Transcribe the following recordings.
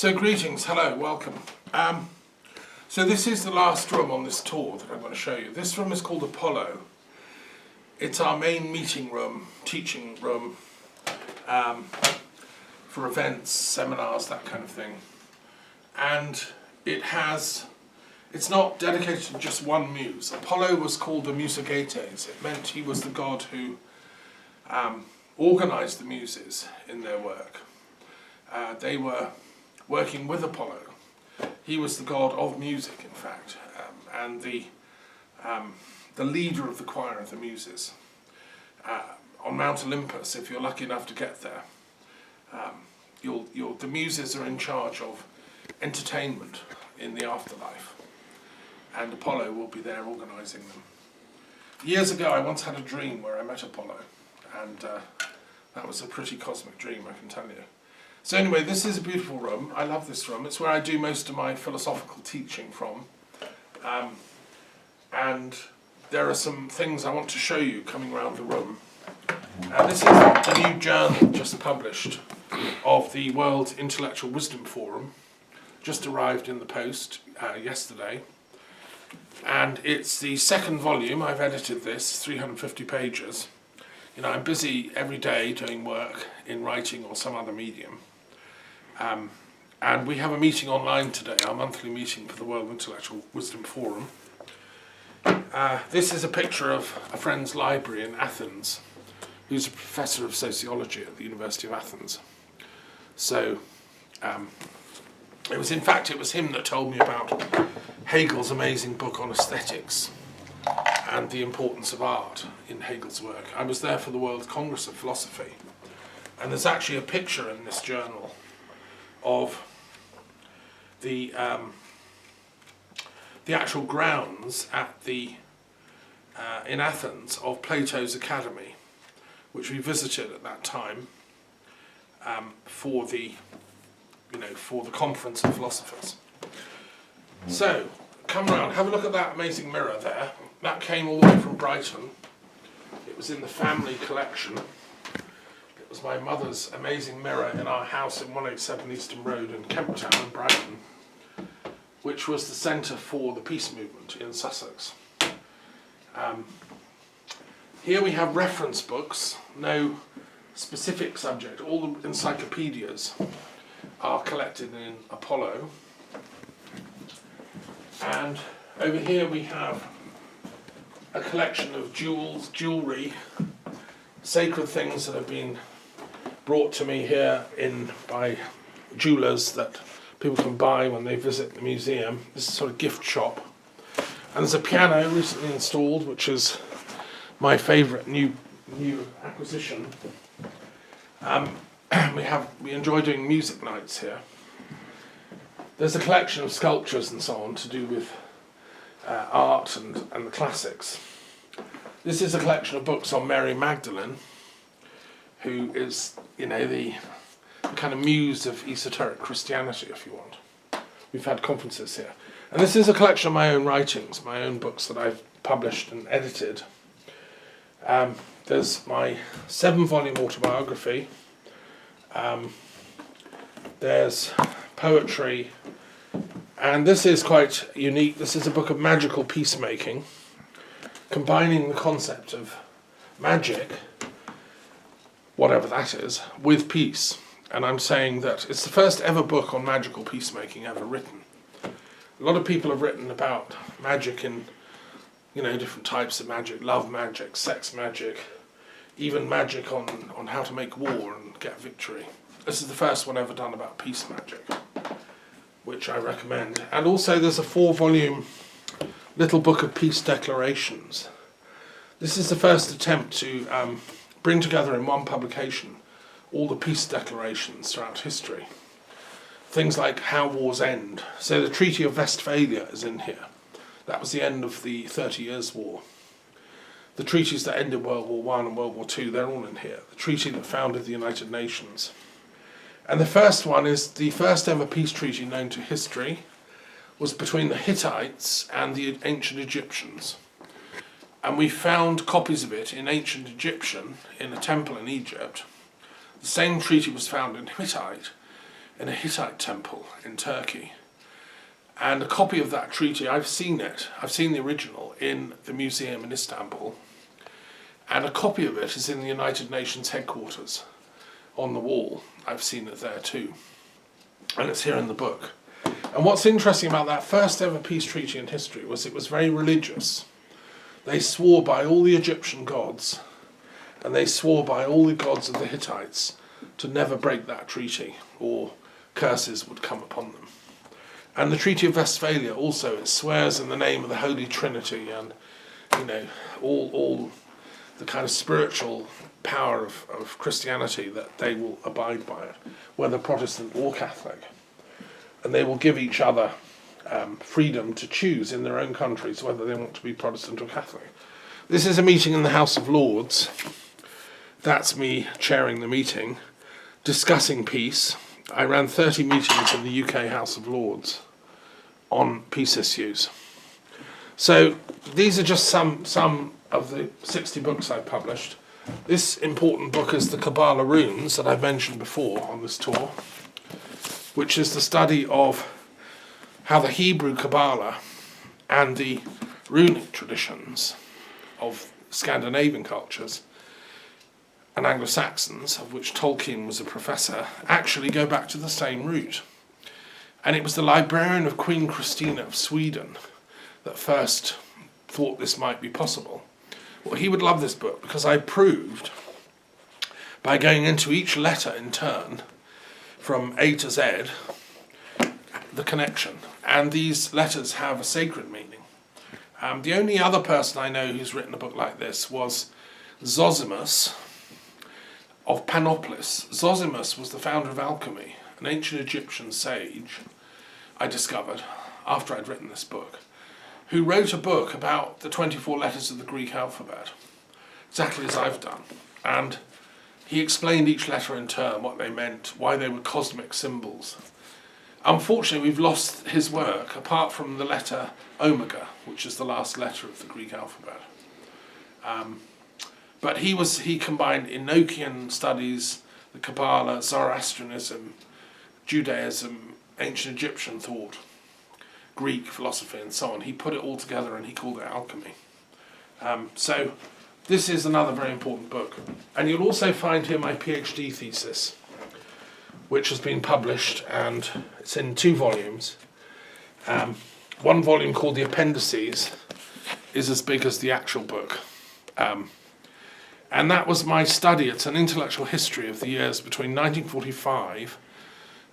So greetings, hello, welcome. So this is the last room on this tour that I'm going to show you. This room is called Apollo. It's our main meeting room, teaching room, for events, seminars, that kind of thing. And it's not dedicated to just one muse. Apollo was called the Musagetes. It meant he was the god who organized the muses in their work. They were working with Apollo. He was the god of music, in fact, and the leader of the choir of the Muses. On Mount Olympus, if you're lucky enough to get there, the Muses are in charge of entertainment in the afterlife, and Apollo will be there organising them. Years ago, I once had a dream where I met Apollo, and that was a pretty cosmic dream, I can tell you. So anyway, this is a beautiful room. I love this room. It's where I do most of my philosophical teaching from. And there are some things I want to show you coming around the room. This is a new journal just published of the World Intellectual Wisdom Forum. Just arrived in the post yesterday. And it's the second volume. I've edited this, 350 pages. You know, I'm busy every day doing work in writing or some other medium. And we have a meeting online today, our monthly meeting for the World Intellectual Wisdom Forum. This is a picture of a friend's library in Athens, who's a professor of sociology at the University of Athens. So it was him that told me about Hegel's amazing book on aesthetics and the importance of art in Hegel's work. I was there for the World Congress of Philosophy, and there's actually a picture in this journal of the actual grounds at in Athens of Plato's Academy, which we visited at that time for the conference of philosophers. So come round, have a look at that amazing mirror there. That came all the way from Brighton. It was in the family collection. It was my mother's amazing mirror in our house in 187 Easton Road in Kemp Town in Brighton, which was the centre for the peace movement in Sussex. Here we have reference books, no specific subject. All the encyclopedias are collected in Apollo. And over here we have a collection of jewellery, sacred things that have been brought to me here by jewellers that people can buy when they visit the museum. This is a sort of gift shop. And there's a piano recently installed, which is my favourite new acquisition. We enjoy doing music nights here. There's a collection of sculptures and so on to do with art and the classics. This is a collection of books on Mary Magdalene, who is, the kind of muse of esoteric Christianity, if you want. We've had conferences here. And this is a collection of my own writings, my own books that I've published and edited. There's my 7-volume autobiography. There's poetry. And this is quite unique. This is a book of magical peacemaking, combining the concept of magic, whatever that is, with peace. And I'm saying that it's the first ever book on magical peacemaking ever written. A lot of people have written about magic in, different types of magic, love magic, sex magic, even magic on how to make war and get victory. This is the first one ever done about peace magic, which I recommend. And also there's a 4-volume little book of peace declarations. This is the first attempt to bring together in one publication all the peace declarations throughout history. Things like how wars end. So the Treaty of Westphalia is in here. That was the end of the 30 Years' War. The treaties that ended World War I and World War II, they're all in here. The treaty that founded the United Nations. And the first one is the first ever peace treaty known to history was between the Hittites and the ancient Egyptians. And we found copies of it in ancient Egyptian in a temple in Egypt. The same treaty was found in Hittite in a Hittite temple in Turkey. And a copy of that treaty, I've seen the original in the museum in Istanbul, and a copy of it is in the United Nations headquarters on the wall. I've seen it there too, and it's here in the book. And what's interesting about that first ever peace treaty in history was it was very religious. They swore by all the Egyptian gods, and they swore by all the gods of the Hittites to never break that treaty, or curses would come upon them. And the Treaty of Westphalia also, it swears in the name of the Holy Trinity and, all the kind of spiritual power of Christianity, that they will abide by it, whether Protestant or Catholic. And they will give each other freedom to choose in their own countries whether they want to be Protestant or Catholic. This is a meeting in the House of Lords. That's me chairing the meeting, discussing peace. I ran 30 meetings in the UK House of Lords on peace issues. So these are just some of the 60 books I've published. This important book is the Kabbalah Runes that I've mentioned before on this tour, which is the study of how the Hebrew Kabbalah and the runic traditions of Scandinavian cultures and Anglo-Saxons, of which Tolkien was a professor, actually go back to the same root. And it was the librarian of Queen Christina of Sweden that first thought this might be possible. Well, he would love this book because I proved, by going into each letter in turn, from A to Z, the connection. And these letters have a sacred meaning. The only other person I know who's written a book like this was Zosimus of Panopolis. Zosimus was the founder of alchemy, an ancient Egyptian sage I discovered after I'd written this book, who wrote a book about the 24 letters of the Greek alphabet, exactly as I've done. And he explained each letter in turn, what they meant, why they were cosmic symbols. Unfortunately, we've lost his work, apart from the letter omega, which is the last letter of the Greek alphabet. But he combined Enochian studies, the Kabbalah, Zoroastrianism, Judaism, ancient Egyptian thought, Greek philosophy, and so on. He put it all together and he called it alchemy. So this is another very important book. And you'll also find here my PhD thesis, which has been published, and it's in 2 volumes. One volume called The Appendices is as big as the actual book. And that was my study. It's an intellectual history of the years between 1945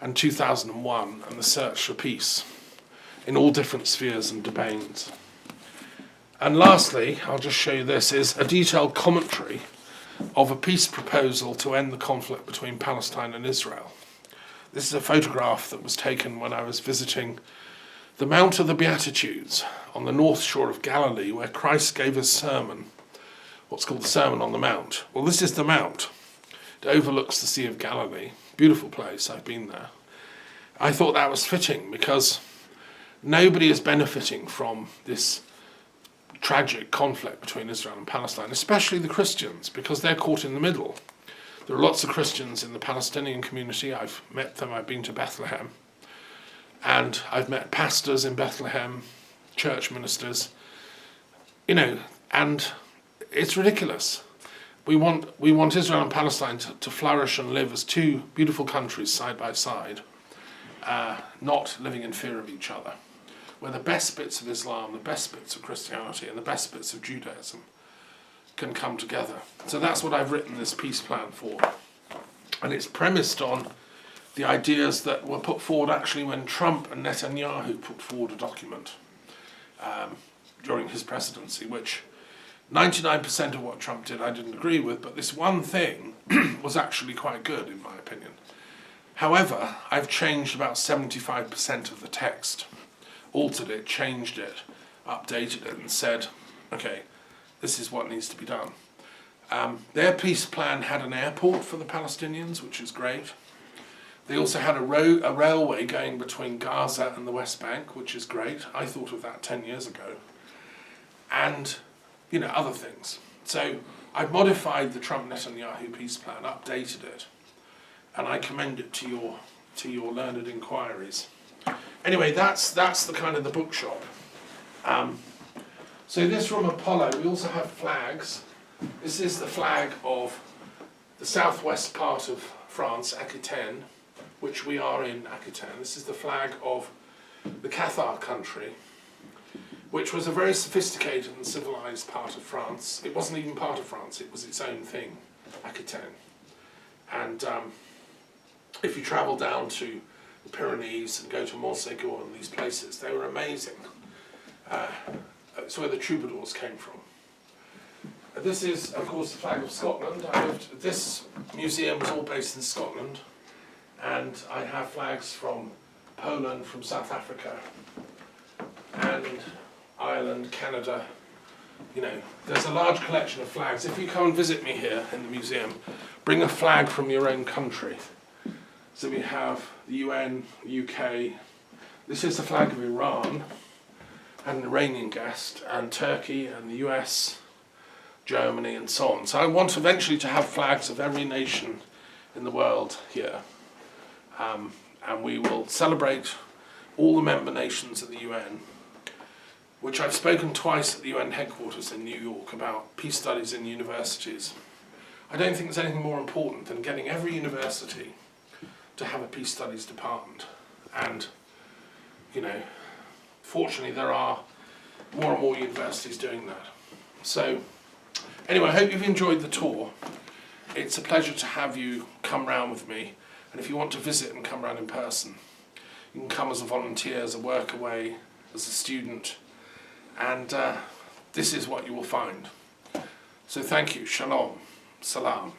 and 2001 and the search for peace in all different spheres and domains. And lastly, I'll just show you this, is a detailed commentary of a peace proposal to end the conflict between Palestine and Israel. This is a photograph that was taken when I was visiting the Mount of the Beatitudes on the north shore of Galilee, where Christ gave his sermon, what's called the Sermon on the Mount. Well, this is the Mount. It overlooks the Sea of Galilee. Beautiful place, I've been there. I thought that was fitting because nobody is benefiting from this tragic conflict between Israel and Palestine, especially the Christians, because they're caught in the middle. There are lots of Christians in the Palestinian community. I've met them, I've been to Bethlehem, and I've met pastors in Bethlehem, church ministers, and it's ridiculous. We want Israel and Palestine to flourish and live as 2 beautiful countries side by side, not living in fear of each other, where the best bits of Islam, the best bits of Christianity, and the best bits of Judaism can come together. So that's what I've written this peace plan for. And it's premised on the ideas that were put forward actually when Trump and Netanyahu put forward a document during his presidency, which 99% of what Trump did I didn't agree with, but this one thing was actually quite good in my opinion. However, I've changed about 75% of the text, altered it, changed it, updated it, and said, okay, this is what needs to be done. Their peace plan had an airport for the Palestinians, which is great. They also had a railway going between Gaza and the West Bank, which is great. I thought of that 10 years ago. And, other things. So I've modified the Trump-Netanyahu peace plan, updated it, and I commend it to your to your learned inquiries. Anyway, that's the kind of the bookshop. So this from Apollo, we also have flags. This is the flag of the southwest part of France, Aquitaine, which we are in Aquitaine. This is the flag of the Cathar country, which was a very sophisticated and civilized part of France. It wasn't even part of France, it was its own thing, Aquitaine. And if you travel down to the Pyrenees and go to Musee and these places, they were amazing. It's where the troubadours came from. This is, of course, the flag of Scotland. This museum is all based in Scotland, and I have flags from Poland, from South Africa, and Ireland, Canada. You know, there's a large collection of flags. If you come and visit me here in the museum, bring a flag from your own country. So we have the UN, UK. This is the flag of Iran, and an Iranian guest, and Turkey, and the US, Germany, and so on. So I want eventually to have flags of every nation in the world here. And we will celebrate all the member nations of the UN, which I've spoken twice at the UN headquarters in New York about peace studies in universities. I don't think there's anything more important than getting every university to have a peace studies department. And, you know, fortunately there are more and more universities doing that. So, anyway, I hope you've enjoyed the tour. It's a pleasure to have you come round with me. And if you want to visit and come round in person, you can come as a volunteer, as a work away, as a student. And this is what you will find. So thank you. Shalom. Salam.